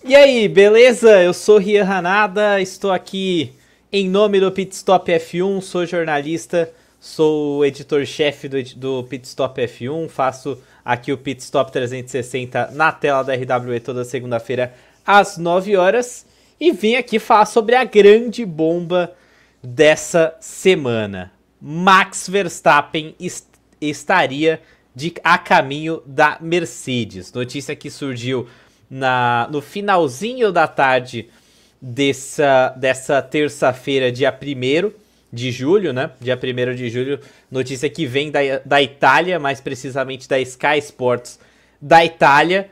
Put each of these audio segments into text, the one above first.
E aí, beleza? Eu sou Rian Hanada, estou aqui em nome do Pitstop F1, sou jornalista, sou o editor-chefe do Pitstop F1, faço aqui o Pitstop 360 na tela da RWE toda segunda-feira às 9 horas e vim aqui falar sobre a grande bomba dessa semana. Max Verstappen estaria a caminho da Mercedes. Notícia que surgiu no finalzinho da tarde dessa terça-feira, dia 1º de julho, né? Dia 1º de julho, notícia que vem da Itália, mais precisamente da Sky Sports da Itália,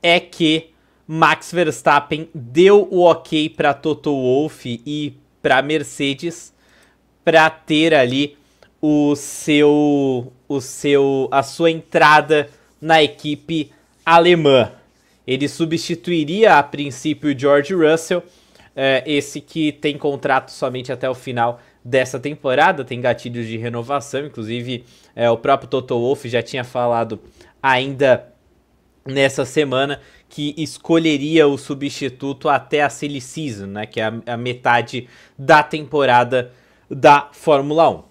é que Max Verstappen deu o ok para Toto Wolff e para Mercedes para ter ali a sua entrada na equipe alemã. Ele substituiria a princípio o George Russell, esse que tem contrato somente até o final dessa temporada, tem gatilhos de renovação, inclusive o próprio Toto Wolff já tinha falado ainda nessa semana que escolheria o substituto até a silly season, né, que é a metade da temporada da Fórmula 1.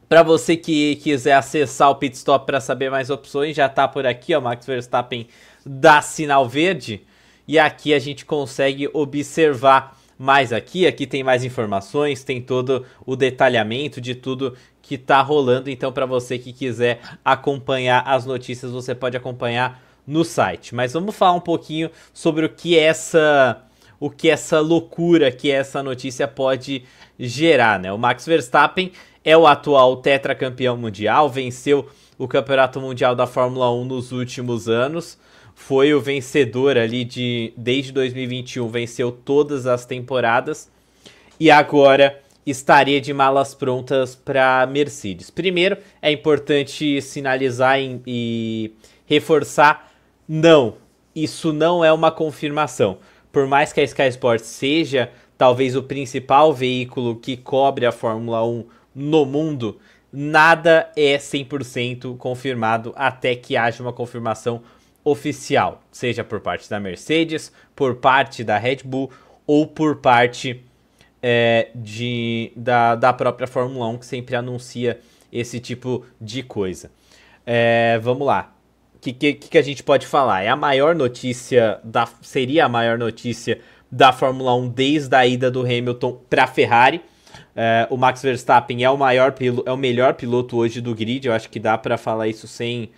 Para você que quiser acessar o Pitstop para saber mais opções, já tá por aqui, ó, Max Verstappen dá sinal verde, e aqui a gente consegue observar mais aqui tem mais informações, tem todo o detalhamento de tudo que tá rolando, então para você que quiser acompanhar as notícias, você pode acompanhar no site. Mas vamos falar um pouquinho sobre o que essa loucura, que essa notícia pode gerar, né? O Max Verstappen é o atual tetracampeão mundial, venceu o campeonato mundial da Fórmula 1 nos últimos anos, foi o vencedor ali desde 2021, venceu todas as temporadas e agora estaria de malas prontas para Mercedes. Primeiro, é importante sinalizar e reforçar, não, isso não é uma confirmação. Por mais que a Sky Sports seja talvez o principal veículo que cobre a Fórmula 1 no mundo, nada é 100% confirmado até que haja uma confirmação oficial, seja por parte da Mercedes, por parte da Red Bull ou por parte da própria Fórmula 1, que sempre anuncia esse tipo de coisa. Vamos lá. O que a gente pode falar? Seria a maior notícia da Fórmula 1 desde a ida do Hamilton para a Ferrari. O Max Verstappen é o melhor piloto hoje do grid, eu acho que dá para falar isso sem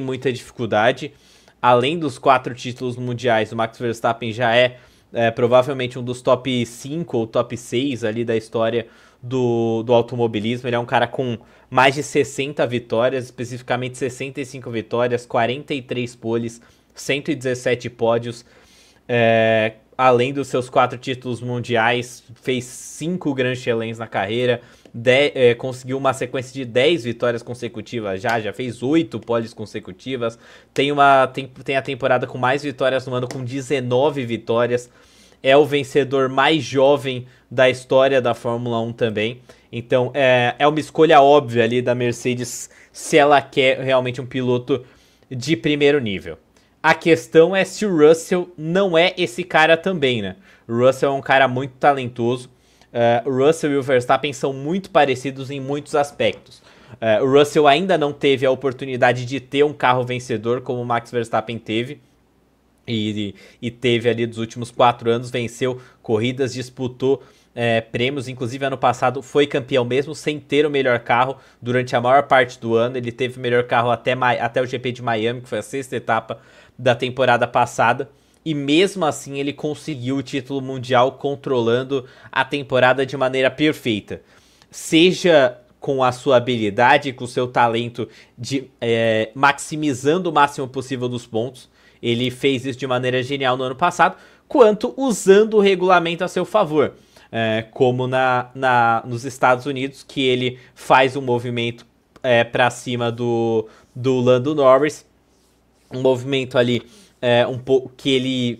muita dificuldade. Além dos 4 títulos mundiais, o Max Verstappen já é provavelmente um dos top 5 ou top 6 ali da história do automobilismo. Ele é um cara com mais de 60 vitórias, especificamente 65 vitórias, 43 poles, 117 pódios. Além dos seus 4 títulos mundiais, fez 5 Grand Chelem na carreira, conseguiu uma sequência de 10 vitórias consecutivas, já fez 8 poles consecutivas, tem a temporada com mais vitórias no ano, com 19 vitórias, é o vencedor mais jovem da história da Fórmula 1 também, então é uma escolha óbvia ali da Mercedes se ela quer realmente um piloto de primeiro nível. A questão é se o Russell não é esse cara também, né? O Russell é um cara muito talentoso. O Russell e o Verstappen são muito parecidos em muitos aspectos. O Russell ainda não teve a oportunidade de ter um carro vencedor como o Max Verstappen teve. E teve ali dos últimos 4 anos, venceu corridas, disputou prêmios, inclusive ano passado foi campeão mesmo sem ter o melhor carro durante a maior parte do ano. Ele teve o melhor carro até o GP de Miami, que foi a 6ª etapa da temporada passada, e mesmo assim ele conseguiu o título mundial controlando a temporada de maneira perfeita, seja com a sua habilidade, com o seu talento de maximizando o máximo possível dos pontos. Ele fez isso de maneira genial no ano passado, quanto usando o regulamento a seu favor, como nos Estados Unidos, que ele faz um movimento para cima do Lando Norris, um movimento ali um pouco que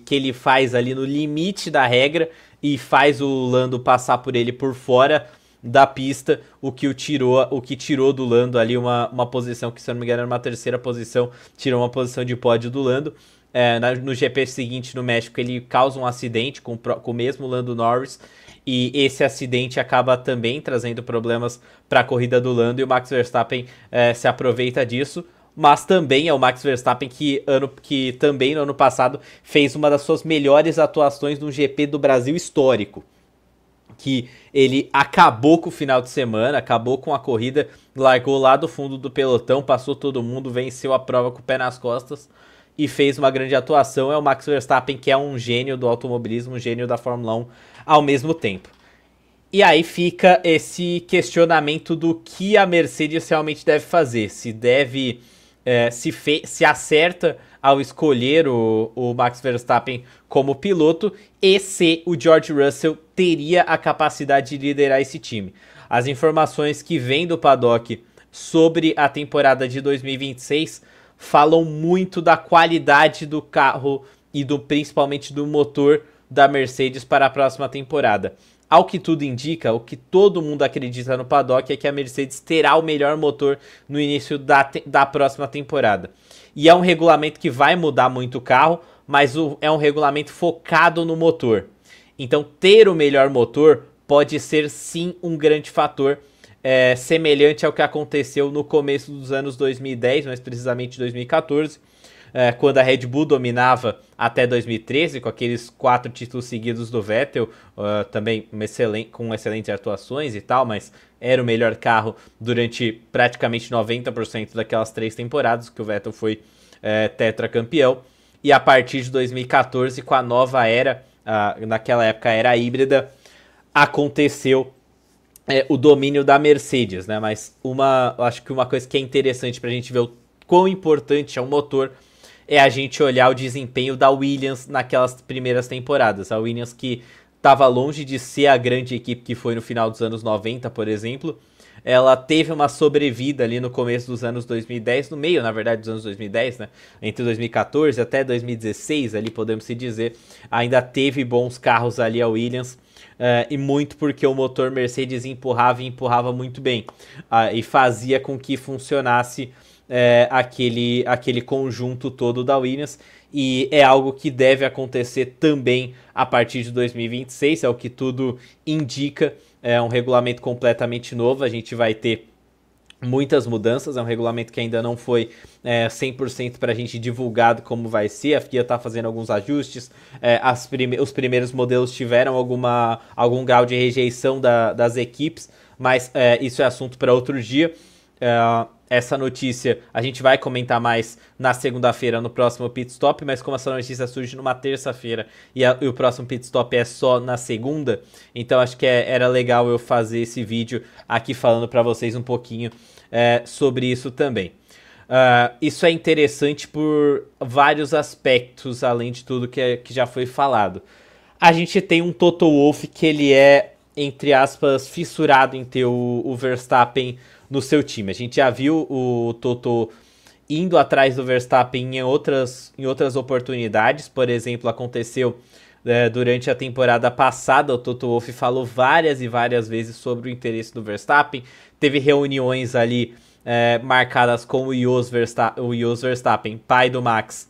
ele faz ali no limite da regra e faz o Lando passar por ele por fora da pista, o que tirou do Lando ali uma posição que, se eu não me engano, era uma 3ª posição, tirou uma posição de pódio do Lando. no GP seguinte no México ele causa um acidente com o mesmo Lando Norris, e esse acidente acaba também trazendo problemas para a corrida do Lando, e o Max Verstappen se aproveita disso. Mas também é o Max Verstappen que também no ano passado fez uma das suas melhores atuações no GP do Brasil histórico. Que ele acabou com o final de semana, acabou com a corrida, largou lá do fundo do pelotão, passou todo mundo, venceu a prova com o pé nas costas e fez uma grande atuação. É o Max Verstappen, que é um gênio do automobilismo, um gênio da Fórmula 1 ao mesmo tempo. E aí fica esse questionamento do que a Mercedes realmente deve fazer. Se deve... se acerta ao escolher o Max Verstappen como piloto, e se o George Russell teria a capacidade de liderar esse time. As informações que vêm do paddock sobre a temporada de 2026 falam muito da qualidade do carro e principalmente do motor da Mercedes para a próxima temporada. Ao que tudo indica, o que todo mundo acredita no paddock é que a Mercedes terá o melhor motor no início da próxima temporada. E é um regulamento que vai mudar muito o carro, mas é um regulamento focado no motor. Então ter o melhor motor pode ser sim um grande fator, semelhante ao que aconteceu no começo dos anos 2010, mais precisamente 2014, quando a Red Bull dominava até 2013, com aqueles 4 títulos seguidos do Vettel, também com excelentes atuações e tal, mas era o melhor carro durante praticamente 90% daquelas 3 temporadas, que o Vettel foi tetracampeão. E a partir de 2014, com a nova era, naquela época era híbrida, aconteceu o domínio da Mercedes, né? Mas acho que uma coisa que é interessante para a gente ver o quão importante é o motor é a gente olhar o desempenho da Williams naquelas primeiras temporadas. A Williams, que estava longe de ser a grande equipe que foi no final dos anos 90, por exemplo, ela teve uma sobrevida ali no começo dos anos 2010, no meio, na verdade, dos anos 2010, né? Entre 2014 até 2016, ali podemos se dizer, ainda teve bons carros ali a Williams, e muito porque o motor Mercedes empurrava muito bem, e fazia com que funcionasse aquele conjunto todo da Williams, e é algo que deve acontecer também a partir de 2026, é o que tudo indica. É um regulamento completamente novo, a gente vai ter muitas mudanças, é um regulamento que ainda não foi 100% para a gente divulgado como vai ser, a FIA está fazendo alguns ajustes, os primeiros modelos tiveram algum grau de rejeição das equipes, mas isso é assunto para outro dia. Essa notícia a gente vai comentar mais na segunda-feira no próximo Pit Stop, mas como essa notícia surge numa terça-feira e o próximo Pit Stop é só na segunda, então acho que era legal eu fazer esse vídeo aqui falando para vocês um pouquinho sobre isso também. Isso é interessante por vários aspectos, além de tudo que já foi falado. A gente tem um Toto Wolff que ele é, entre aspas, fissurado em ter o Verstappen no seu time. A gente já viu o Toto indo atrás do Verstappen em outras oportunidades. Por exemplo, aconteceu durante a temporada passada, o Toto Wolff falou várias e várias vezes sobre o interesse do Verstappen. Teve reuniões ali marcadas com o Jos Verstappen, pai do Max,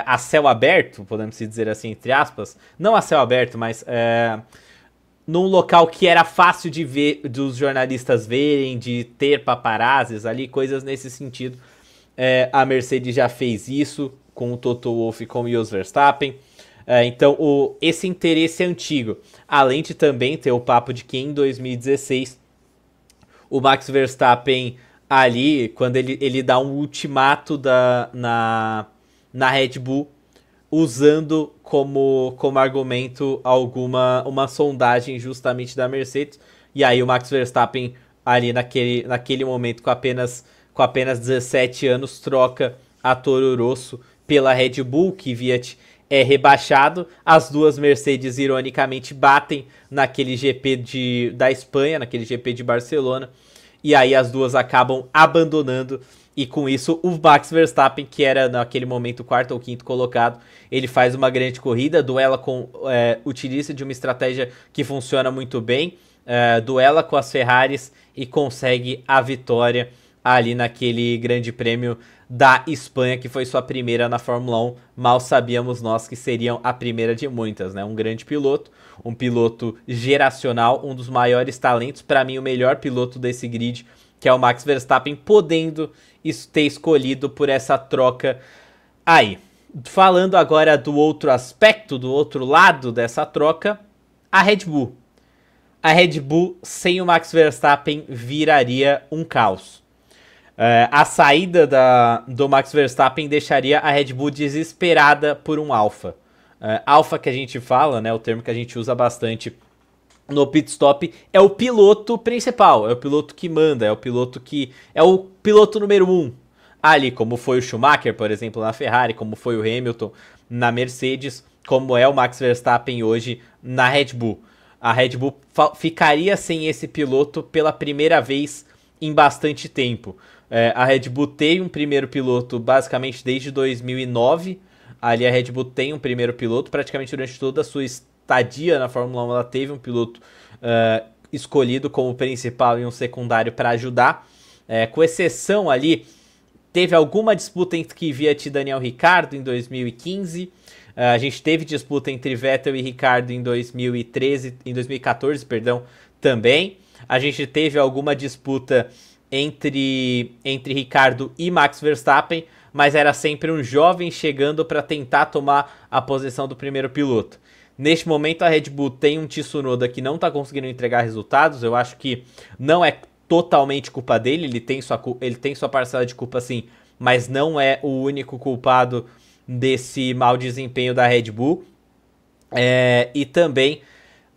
a céu aberto, podemos dizer assim, entre aspas. Não a céu aberto, mas num local que era fácil de ver, dos jornalistas verem, de ter paparazzis ali, coisas nesse sentido. A Mercedes já fez isso com o Toto Wolff e com o Jos Verstappen. Então esse interesse é antigo. Além de também ter o papo de que em 2016 o Max Verstappen ali, quando ele dá um ultimato na Red Bull, usando como argumento uma sondagem justamente da Mercedes, e aí o Max Verstappen ali naquele momento com apenas 17 anos troca a Toro Rosso pela Red Bull, que Kvyat é rebaixado. As duas Mercedes ironicamente batem naquele GP da Espanha, naquele GP de Barcelona, e aí as duas acabam abandonando. E com isso, o Max Verstappen, que era naquele momento o 4º ou 5º colocado, ele faz uma grande corrida, utiliza de uma estratégia que funciona muito bem, duela com as Ferraris e consegue a vitória ali naquele grande prêmio da Espanha, que foi sua primeira na Fórmula 1. Mal sabíamos nós que seriam a primeira de muitas, né? Um grande piloto, um piloto geracional, um dos maiores talentos, para mim o melhor piloto desse grid, que é o Max Verstappen, podendo ter escolhido por essa troca aí. Falando agora do outro aspecto, do outro lado dessa troca, a Red Bull. A Red Bull sem o Max Verstappen viraria um caos. A saída do Max Verstappen deixaria a Red Bull desesperada por um Alfa. Alfa que a gente fala, né, o termo que a gente usa bastante no pit stop, é o piloto principal, é o piloto que manda, é o piloto que é o piloto número 1. Ali, como foi o Schumacher, por exemplo, na Ferrari, como foi o Hamilton na Mercedes, como é o Max Verstappen hoje na Red Bull. A Red Bull ficaria sem esse piloto pela primeira vez em bastante tempo. A Red Bull tem um primeiro piloto basicamente desde 2009. Ali a Red Bull tem um primeiro piloto, praticamente durante toda a sua estadia na Fórmula 1 ela teve um piloto escolhido como principal e um secundário para ajudar. Com exceção ali, teve alguma disputa entre Kvyat e Daniel Ricciardo em 2015. A gente teve disputa entre Vettel e Ricciardo em 2014, também. A gente teve alguma disputa entre Ricciardo e Max Verstappen, mas era sempre um jovem chegando para tentar tomar a posição do primeiro piloto. Neste momento a Red Bull tem um Tsunoda que não está conseguindo entregar resultados. Eu acho que não é totalmente culpa dele, ele tem sua parcela de culpa sim, mas não é o único culpado desse mau desempenho da Red Bull. E também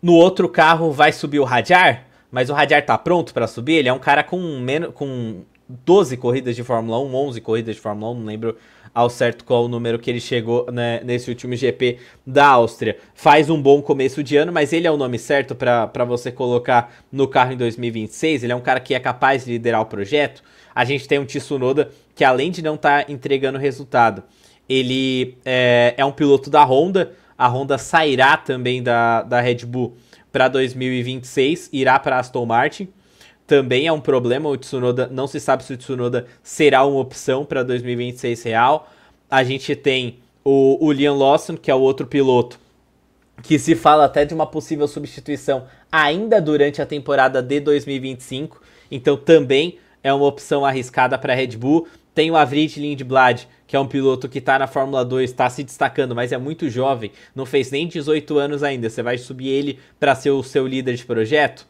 no outro carro vai subir o Hadjar, mas o Hadjar tá pronto para subir. Ele é um cara com 12 corridas de Fórmula 1, 11 corridas de Fórmula 1, não lembro ao certo qual o número que ele chegou, né, nesse último GP da Áustria. Faz um bom começo de ano, mas ele é o nome certo para você colocar no carro em 2026. Ele é um cara que é capaz de liderar o projeto. A gente tem um Tsunoda que, além de não estar entregando resultado, ele é um piloto da Honda. A Honda sairá também da Red Bull para 2026, irá para Aston Martin. Também é um problema, o Tsunoda, não se sabe se o Tsunoda será uma opção para 2026 real. A gente tem o Liam Lawson, que é o outro piloto, que se fala até de uma possível substituição ainda durante a temporada de 2025. Então também é uma opção arriscada para a Red Bull. Tem o Avrit Lindblad, que é um piloto que está na Fórmula 2, está se destacando, mas é muito jovem, não fez nem 18 anos ainda. Você vai subir ele para ser o seu líder de projeto?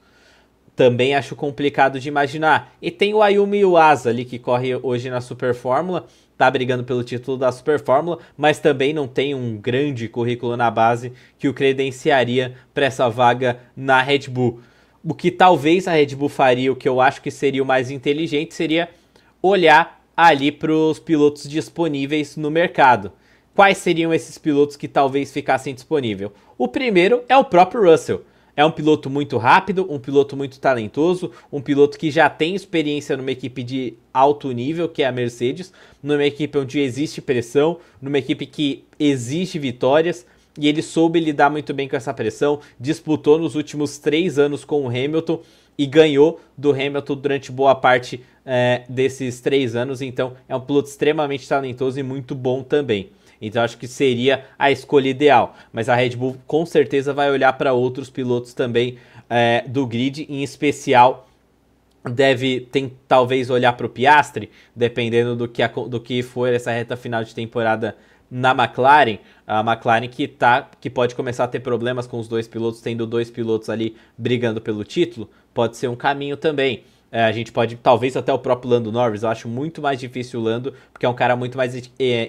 Também acho complicado de imaginar. E tem o Ayumi Iwasa ali, que corre hoje na Super Fórmula, tá brigando pelo título da Super Fórmula, mas também não tem um grande currículo na base que o credenciaria para essa vaga na Red Bull. O que talvez a Red Bull faria, o que eu acho que seria o mais inteligente, seria olhar ali para os pilotos disponíveis no mercado. Quais seriam esses pilotos que talvez ficassem disponíveis? O primeiro é o próprio Russell. É um piloto muito rápido, um piloto muito talentoso, um piloto que já tem experiência numa equipe de alto nível, que é a Mercedes, numa equipe onde existe pressão, numa equipe que exige vitórias, e ele soube lidar muito bem com essa pressão, disputou nos últimos 3 anos com o Hamilton e ganhou do Hamilton durante boa parte desses 3 anos, então é um piloto extremamente talentoso e muito bom também. Então acho que seria a escolha ideal. Mas a Red Bull com certeza vai olhar para outros pilotos também do grid. Em especial, talvez olhar para o Piastri, dependendo do que for essa reta final de temporada na McLaren. A McLaren que pode começar a ter problemas com os dois pilotos, tendo 2 pilotos ali brigando pelo título, pode ser um caminho também. A gente pode, talvez até o próprio Lando Norris. Eu acho muito mais difícil o Lando, porque é um cara muito mais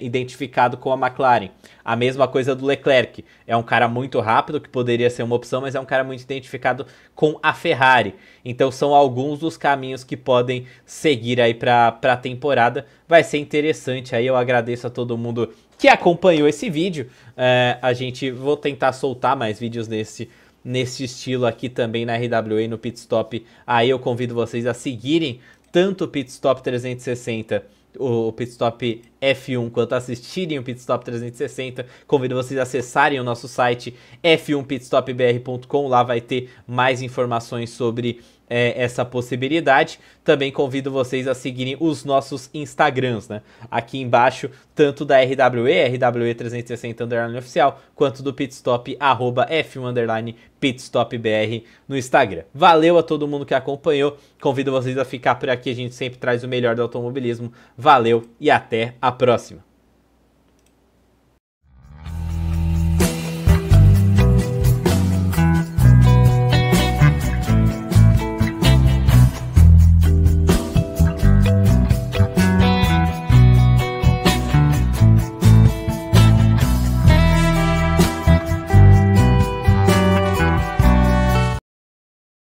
identificado com a McLaren. A mesma coisa do Leclerc. É um cara muito rápido, que poderia ser uma opção, mas é um cara muito identificado com a Ferrari. Então são alguns dos caminhos que podem seguir aí para a temporada. Vai ser interessante. Aí eu agradeço a todo mundo que acompanhou esse vídeo. Vou tentar soltar mais vídeos nesse estilo aqui também na RWA, no Pit Stop. Aí eu convido vocês a seguirem tanto o Pit Stop 360, o Pit Stop F1, quanto assistirem o Pit Stop 360. Convido vocês a acessarem o nosso site f1pitstopbr.com. Lá vai ter mais informações sobre essa possibilidade. Também convido vocês a seguirem os nossos Instagrams, né? Aqui embaixo, tanto da RWE360 oficial, quanto do Pitstop, @F1_PitstopBR no Instagram. Valeu a todo mundo que acompanhou. Convido vocês a ficar por aqui, a gente sempre traz o melhor do automobilismo. Valeu e até a próxima.